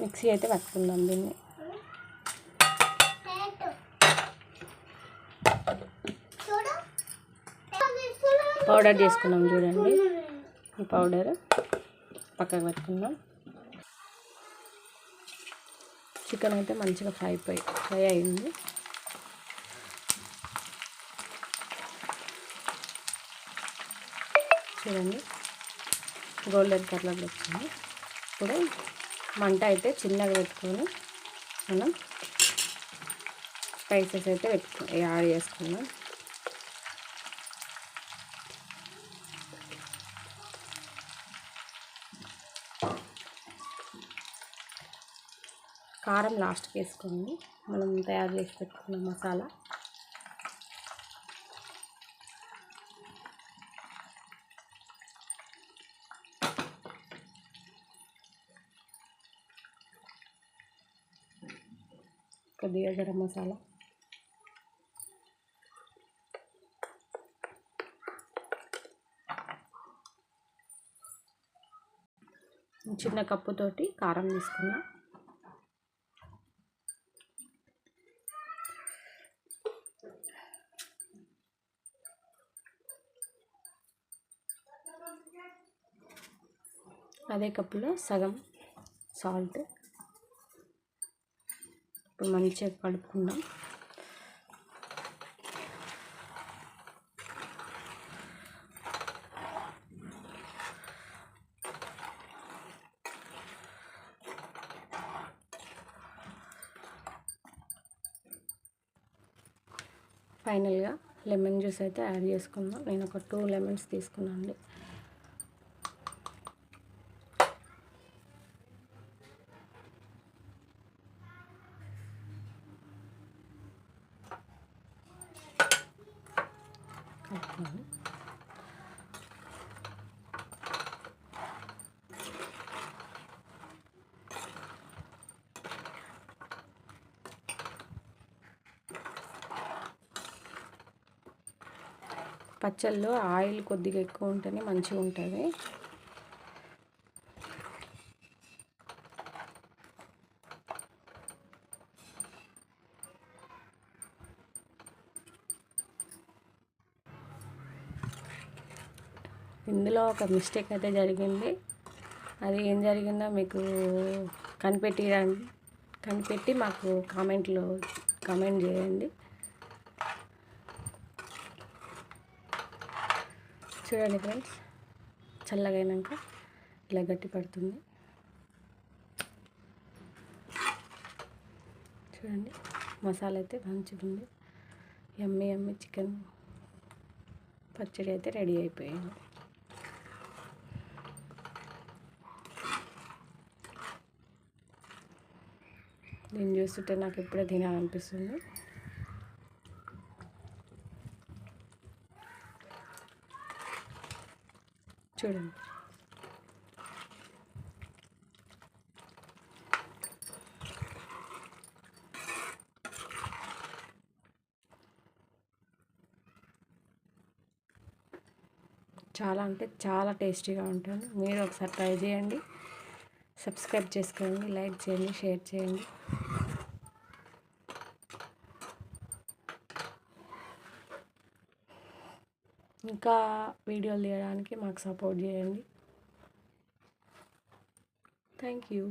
Mixie అయితే పట్టుకుందాం దీన్ని. పౌడర్ చేసుకున్నాం చూడండి. ఈ పౌడర్ పక్కకు పెట్టుకుందాం. చికెన్ అయితే మంచిగా ఫ్రై అయింది. చూడండి గోల్డెన్ కలర్లో వచ్చింది. ఇప్పుడు మంట అయితే చిన్నగా పెట్టుకొని మనం స్పైసెస్ అయితే యాడ్ చేసుకుందాం. కారం లాస్ట్కి వేసుకోండి. మనం తయారు చేసి పెట్టుకున్న మసాలా కొద్దిగా గరం మసాలా, చిన్న కప్పుతోటి కారం తీసుకున్నా. అదే కప్పులో సగం సాల్ట్. ఇప్పుడు మంచిగా కలుపుకుందాం. ఫైనల్గా లెమన్ జ్యూస్ అయితే యాడ్ చేసుకుందాం. నేను ఒక 2 లెమన్స్ తీసుకున్నాను అండి. పచ్చళ్ళలో ఆయిల్ కొద్దిగా ఎక్కువ ఉంటేనే మంచిగా ఉంటుంది. ఇందులో ఒక మిస్టేక్ అయితే జరిగింది. అది ఏం జరిగిందో మీకు కనిపెట్టి మాకు కామెంట్ చేయండి. చూడండి ఫ్రెండ్స్, చల్లగైనాక ఇలా గట్టి పడుతుంది. చూడండి మసాలా అయితే మంచిగా ఉంది. యమ్మీ చికెన్ పచ్చడి అయితే రెడీ అయిపోయింది. దీన్ని చూస్తుంటే నాకు ఎప్పుడే తినాలనిపిస్తుంది. చూడండి చాలా అంటే చాలా టేస్టీగా ఉంటుంది. మీరు ఒకసారి ట్రై చేయండి. సబ్స్క్రైబ్ చేసుకోండి, లైక్ చేయండి, షేర్ చేయండి. ఇంకా వీడియోలు తీయడానికి మాకు సపోర్ట్ చేయండి. Thank you.